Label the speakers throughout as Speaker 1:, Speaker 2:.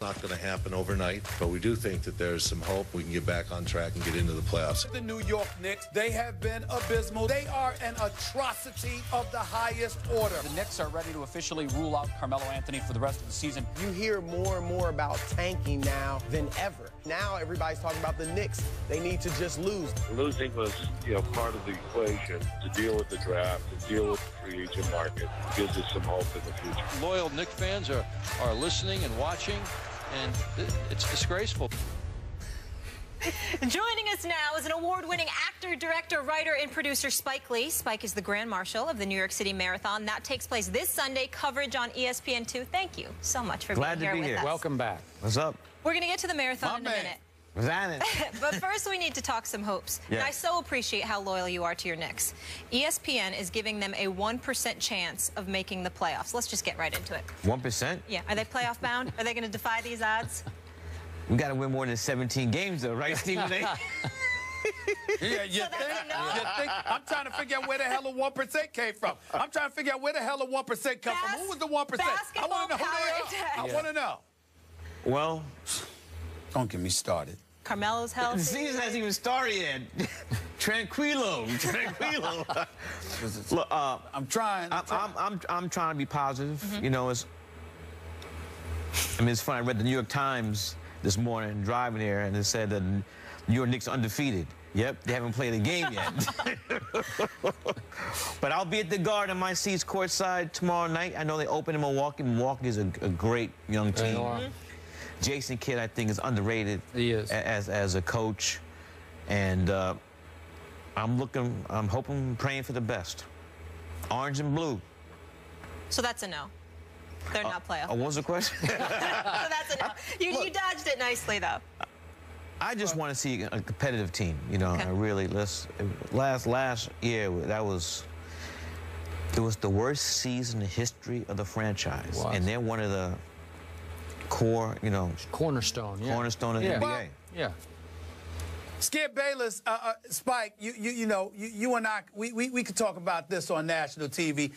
Speaker 1: not going to happen overnight, but we do think that there's some hope we can get back on track and get into the playoffs.
Speaker 2: The New York Knicks, they have been abysmal. They are an atrocity of the highest order.
Speaker 3: The Knicks are ready to officially rule out Carmelo Anthony for the rest of the season.
Speaker 4: You hear more and more about tanking now than ever. Now everybody's talking about the Knicks. They need to just lose.
Speaker 5: Losing was, part of the equation to deal with the draft, to deal with the free agent market. Gives us some hope in the future.
Speaker 6: Loyal Knicks fans are listening and watching, and it's disgraceful.
Speaker 7: Joining us now is an award-winning actor, director, writer, and producer, Spike Lee. Spike is the Grand Marshal of the New York City Marathon. That takes place this Sunday, coverage on ESPN2. Thank you so much for being here with us.
Speaker 8: Welcome back.
Speaker 9: What's up?
Speaker 7: We're going to get to the marathon in a minute. But first, we need to talk some hopes.
Speaker 9: Yeah.
Speaker 7: And I so appreciate how loyal you are to your Knicks. ESPN is giving them a 1% chance of making the playoffs. Let's just get right into it.
Speaker 9: 1%?
Speaker 7: Yeah. Are they playoff bound? Are they going to defy these odds?
Speaker 9: We got to win more than 17 games, though, right, Stephen A?
Speaker 2: Yeah, you think? I'm trying to figure out where the hell a 1% came from. I'm trying to figure out where the hell a 1% come from. Who was the 1%? I want to know who they are. I want to know.
Speaker 9: Well,
Speaker 2: don't get me started.
Speaker 7: Carmelo's healthy.
Speaker 9: The season hasn't even started yet. Tranquilo. Look,
Speaker 2: I'm trying.
Speaker 9: I'm trying to be positive.
Speaker 7: Mm-hmm.
Speaker 9: It's funny. I read the New York Times this morning driving here, and it said that New York Knicks are undefeated. Yep, they haven't played a game yet. But I'll be at the Garden, my seats courtside tomorrow night. I know they open in Milwaukee. Milwaukee is a great young team. Jason Kidd, I think, is underrated.
Speaker 8: He is.
Speaker 9: As a coach. And I'm hoping, praying for the best. Orange and blue.
Speaker 7: So that's a no. They're not playoff.
Speaker 9: What was the question?
Speaker 7: So that's a no. You dodged it nicely, though.
Speaker 9: I just want to see a competitive team. Okay. I really, last year, it was the worst season in the history of the franchise. And they're one of the core,
Speaker 8: cornerstone
Speaker 9: of the NBA.
Speaker 8: Yeah.
Speaker 2: Skip Bayless, Spike, you and I, we could talk about this on national TV.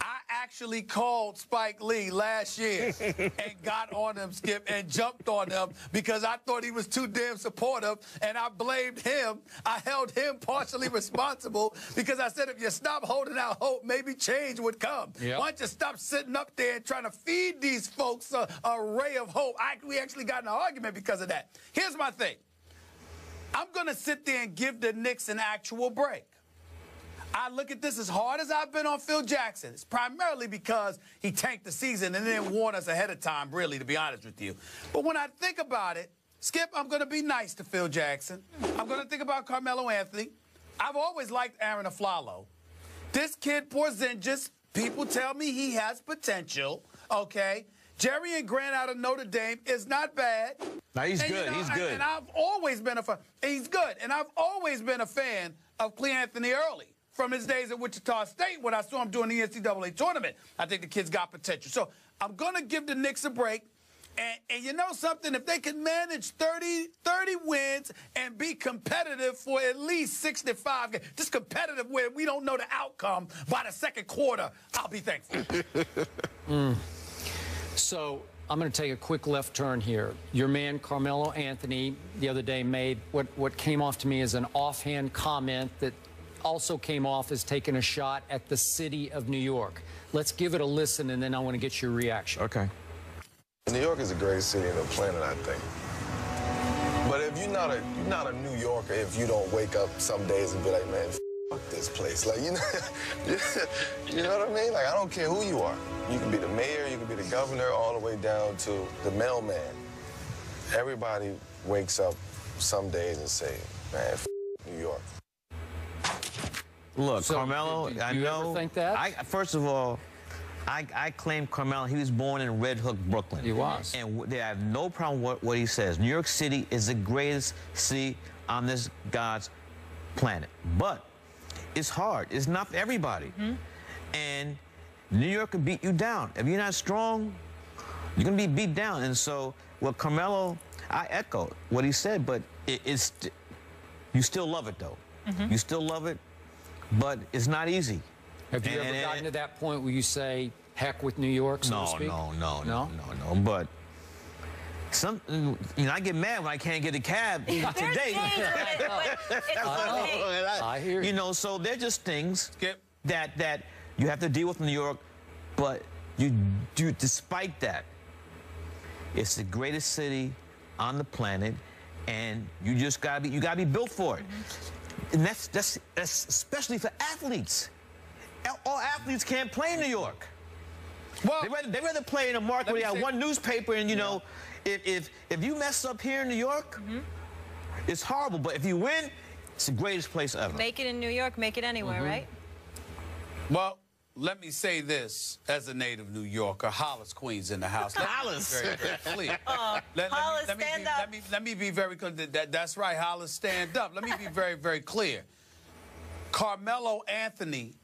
Speaker 2: I actually called Spike Lee last year and got on him, Skip, and jumped on him because I thought he was too damn supportive, and I blamed him. I held him partially responsible because I said if you stop holding out hope, maybe change would come. Yep. Why don't you stop sitting up there and trying to feed these folks a ray of hope? We actually got in an argument because of that. Here's my thing. I'm going to sit there and give the Knicks an actual break. I look at this as hard as I've been on Phil Jackson. It's primarily because he tanked the season and didn't warn us ahead of time, really, to be honest with you. But when I think about it, Skip, I'm going to be nice to Phil Jackson. I'm going to think about Carmelo Anthony. I've always liked Aaron Aflalo. This kid, Porzingis, people tell me he has potential, okay? Jerry and Grant out of Notre Dame is not bad.
Speaker 9: No, he's good. He's good.
Speaker 2: And I've always been a fan. He's good. And I've always been a fan of Cle Anthony Early. From his days at Wichita State when I saw him doing the NCAA tournament. I think the kid's got potential. So I'm going to give the Knicks a break. And you know something? If they can manage 30 wins and be competitive for at least 65 games, just competitive where we don't know the outcome by the second quarter, I'll be thankful.
Speaker 8: So I'm going to take a quick left turn here. Your man, Carmelo Anthony, the other day made what came off to me as an offhand comment that also came off as taking a shot at the city of New York. Let's give it a listen, and then I want to get your reaction.
Speaker 9: Okay.
Speaker 10: New York is a great city on the planet, I think. But if you're not a New Yorker, if you don't wake up some days and be like, man, fuck this place. Like, you know what I mean? Like, I don't care who you are. You can be the mayor, you can be the governor, all the way down to the mailman. Everybody wakes up some days and say, man, New York.
Speaker 9: Look,
Speaker 8: So,
Speaker 9: Carmelo,
Speaker 8: do you
Speaker 9: I know.
Speaker 8: ever think that?
Speaker 9: First of all, I claim Carmelo. He was born in Red Hook, Brooklyn.
Speaker 8: He was.
Speaker 9: And they have no problem with what he says. New York City is the greatest city on this God's planet. But it's hard. It's not for everybody. And New York can beat you down. If you're not strong, you're going to be beat down. And so, well, Carmelo, I echo what he said, but you still love it, though. You still love it. But it's not easy.
Speaker 8: Have you ever gotten to that point where you say, heck with New York, so to speak?
Speaker 9: No. But I get mad when I can't get a cab today.
Speaker 8: I hear you.
Speaker 9: You know, so they're just things
Speaker 2: Skip.
Speaker 9: that you have to deal with in New York, but you do. Despite that, it's the greatest city on the planet, and you just gotta be built for it. And that's especially for athletes. All athletes can't play in New York.
Speaker 2: Well,
Speaker 9: They rather play in a market where they have one newspaper, and you know, if you mess up here in New York, it's horrible. But if you win, it's the greatest place ever.
Speaker 7: Make it in New York, make it anywhere, right?
Speaker 2: Well, let me say this as a native New Yorker. Hollis Queens in the house.
Speaker 9: Hollis.
Speaker 2: Very, very clear.
Speaker 7: Hollis, stand up.
Speaker 2: Let me be very clear. That's right, Hollis, stand up. Let me be very, very clear. Carmelo Anthony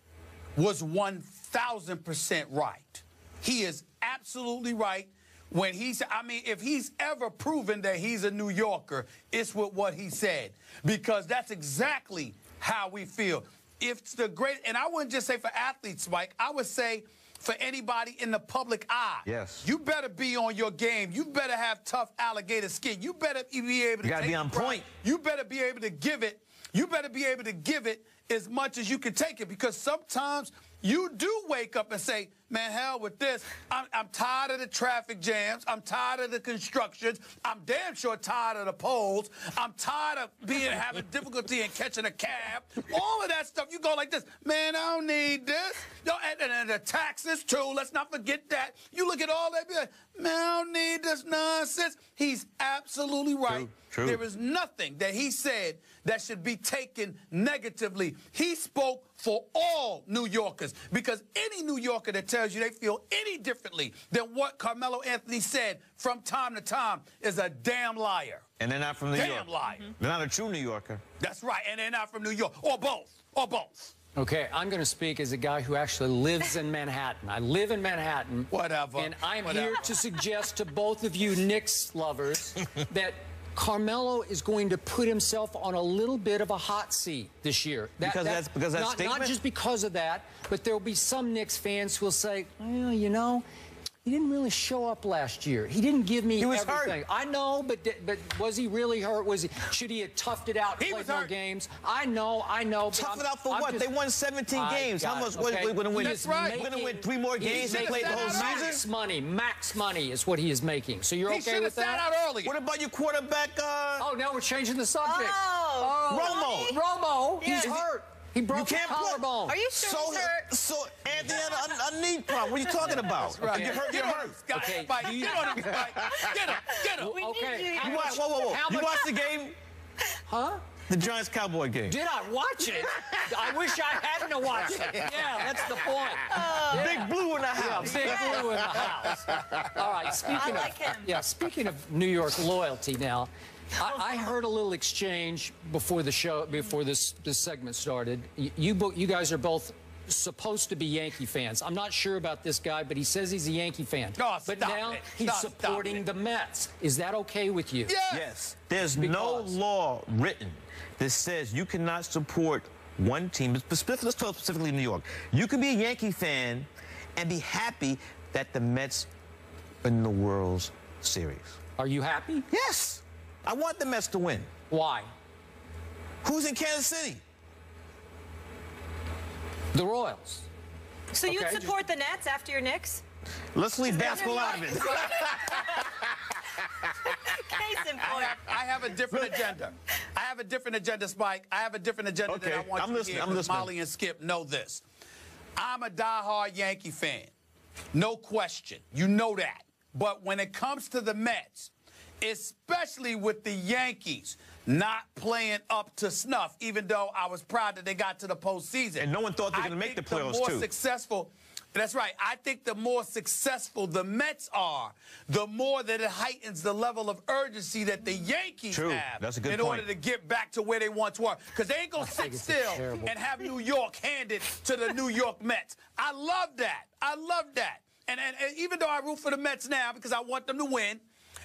Speaker 2: was 1,000% right. He is absolutely right when he's, I mean, if he's ever proven that he's a New Yorker, it's with what he said, because that's exactly how we feel. If it's the great, and I wouldn't just say for athletes, Mike, I would say for anybody in the public eye.
Speaker 9: Yes.
Speaker 2: You better be on your game. You better have tough alligator skin. You better be able to
Speaker 9: You gotta be on point.
Speaker 2: You better be able to give it. You better be able to give it as much as you can take it, because sometimes you do wake up and say, man, hell with this. I'm tired of the traffic jams. I'm tired of the constructions. I'm damn sure tired of the polls. I'm tired of having difficulty in catching a cab. All of that stuff, you go like this. Man, I don't need this. Yo, and the taxes, too. Let's not forget that. You look at all that, be like, man, I don't need this nonsense. He's absolutely right.
Speaker 9: True.
Speaker 2: There is nothing that he said that should be taken negatively. He spoke for all New Yorkers, because any New Yorker that tells you they feel any differently than what Carmelo Anthony said from time to time is a damn liar.
Speaker 9: And they're not from New York.
Speaker 2: Damn liar.
Speaker 9: They're not a true New Yorker.
Speaker 2: That's right, and they're not from New York, or both, or both.
Speaker 8: Okay, I'm going to speak as a guy who actually lives in Manhattan. I live in Manhattan.
Speaker 2: Whatever.
Speaker 8: And I'm here to suggest to both of you Knicks lovers that Carmelo is going to put himself on a little bit of a hot seat this year.
Speaker 9: Because that's statement?
Speaker 8: Not just because of that, but there will be some Knicks fans who will say, well, you know, he didn't really show up last year. He didn't give me everything.
Speaker 9: Hurt.
Speaker 8: I know, but was he really hurt? Should he have toughed it out and played more games? I know.
Speaker 9: Tough it out for what? They won 17 games. How much? What are we going to win?
Speaker 2: That's right.
Speaker 9: We're going to win 3 more games and play the whole season?
Speaker 8: Max money is what he is making. So you're
Speaker 2: He
Speaker 8: okay with
Speaker 2: should have
Speaker 8: that?
Speaker 2: sat out earlier.
Speaker 9: What about your quarterback?
Speaker 8: Oh, now we're changing the subject.
Speaker 9: Romo.
Speaker 8: Romo, he's hurt. He broke his collarbone.
Speaker 7: Are you sure he's hurt?
Speaker 9: So Anthony had a knee problem. What are you talking about?
Speaker 2: That's right.
Speaker 9: You're hurt. You're hurt.
Speaker 8: Okay.
Speaker 2: Spike, get on him, Spike. Get him.
Speaker 8: Okay.
Speaker 9: Whoa. You watched the game?
Speaker 8: Huh?
Speaker 9: The Giants-Cowboy game.
Speaker 8: Did I watch it? I wish I hadn't watched it. Yeah, that's the point.
Speaker 9: Big Blue in the house.
Speaker 8: Big Blue in the house. All right, speaking of New York loyalty now, I heard a little exchange before the show, before this segment started. You guys are both supposed to be Yankee fans. I'm not sure about this guy, but he says he's a Yankee fan.
Speaker 2: Oh,
Speaker 8: but now he's supporting the Mets. Is that okay with you?
Speaker 9: Yes. There's no law written that says you cannot support one team. Let's talk specifically New York. You can be a Yankee fan and be happy that the Mets are in the World Series.
Speaker 8: Are you happy?
Speaker 9: Yes. I want the Mets to win.
Speaker 8: Why?
Speaker 9: Who's in Kansas City?
Speaker 8: The Royals.
Speaker 7: So you'd support the Nets after your Knicks?
Speaker 9: Let's leave basketball out of it.
Speaker 7: Case in point.
Speaker 2: I have a different agenda. I have a different agenda, Spike. I have a different agenda that I want you to hear. Molly and Skip know this. I'm a diehard Yankee fan. No question. You know that. But when it comes to the Mets, especially with the Yankees not playing up to snuff, even though I was proud that they got to the postseason.
Speaker 9: And no one thought they were going to make the playoffs,
Speaker 2: the more successful, that's right. I think the more successful the Mets are, the more that it heightens the level of urgency that the Yankees have
Speaker 9: That's a good
Speaker 2: in order to get back to where they once were. Because they ain't going to sit still and have New York handed to the New York Mets. I love that. I love that. And even though I root for the Mets now because I want them to win,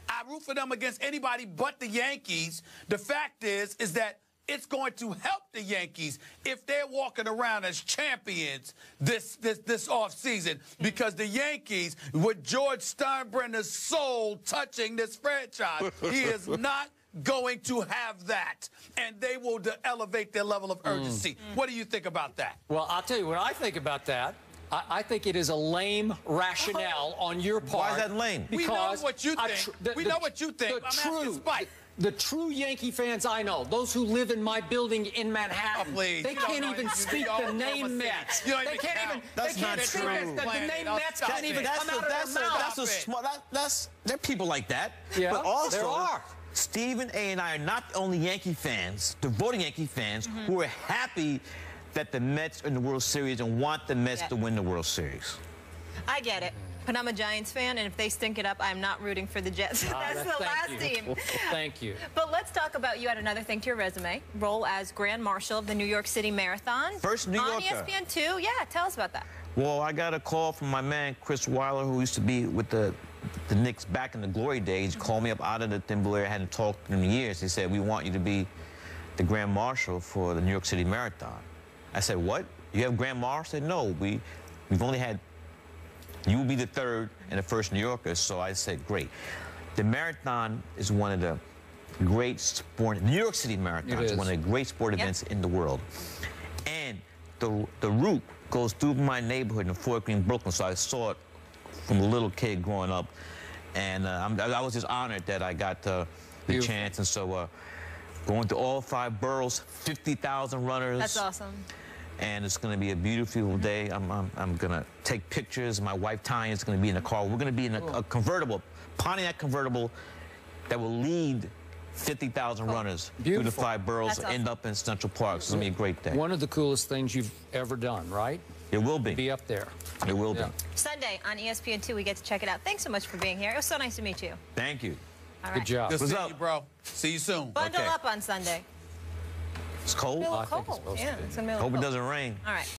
Speaker 2: I root for them against anybody but the Yankees. The fact is that it's going to help the Yankees if they're walking around as champions this offseason, because the Yankees, with George Steinbrenner's soul touching this franchise, he is not going to have that, and they will elevate their level of urgency. What do you think about that?
Speaker 8: Well, I'll tell you what I think about that. I think it is a lame rationale on your part.
Speaker 9: Why is that lame?
Speaker 2: We know what you think. We know what you think. I'm asking Spike.
Speaker 8: The true Yankee fans I know, those who live in my building in Manhattan, they can't even speak the name Mets. They can't even.
Speaker 9: That's not true.
Speaker 8: The name Mets can't even come out of their mouth.
Speaker 9: There are people like that.
Speaker 8: Yeah,
Speaker 9: but also,
Speaker 8: there are.
Speaker 9: Stephen A. and I are not the only Yankee fans, devoted Yankee fans, who are happy that the Mets are in the World Series and want the Mets to win the World Series.
Speaker 7: I get it. But I'm a Giants fan, and if they stink it up, I'm not rooting for the Jets. That's the last team.
Speaker 8: Thank you.
Speaker 7: But let's talk about, you had another thing to your resume, role as Grand Marshal of the New York City Marathon.
Speaker 9: First New Yorker.
Speaker 7: On ESPN2. Yeah, tell us about that.
Speaker 9: Well, I got a call from my man, Chris Weiler, who used to be with the Knicks back in the glory days. He called me up out of the thin blue air. I hadn't talked to him in years. He said, we want you to be the Grand Marshal for the New York City Marathon. I said, what? You have Grand Marshal? I said, no, we've only had, you will be the third and the first New Yorker. So I said, great. The marathon is one of the great sport, New York City Marathon is one of the great sport events in the world. And the route goes through my neighborhood in Fort Greene, Brooklyn, so I saw it from a little kid growing up. And I was just honored that I got the chance. And so going to all 5 boroughs, 50,000 runners.
Speaker 7: That's awesome.
Speaker 9: And it's going to be a beautiful day. I'm going to take pictures. My wife, Tanya, is going to be in the car. We're going to be in a convertible, Pontiac convertible, that will lead 50,000 runners through the 5 boroughs and end up in Central Park. So it's going to be a great day.
Speaker 8: One of the coolest things you've ever done, right?
Speaker 9: It will be.
Speaker 8: Be up there.
Speaker 9: It will be.
Speaker 7: Sunday on ESPN2, we get to check it out. Thanks so much for being here. It was so nice to meet you.
Speaker 9: Thank you.
Speaker 7: All right.
Speaker 8: Good job.
Speaker 2: Good seeing you, bro. See you soon.
Speaker 7: Bundle up on Sunday.
Speaker 9: It's cold.
Speaker 7: It's a little cold. Yeah, it's going to be a little
Speaker 9: Hope
Speaker 7: cold.
Speaker 9: it doesn't rain.
Speaker 7: All right.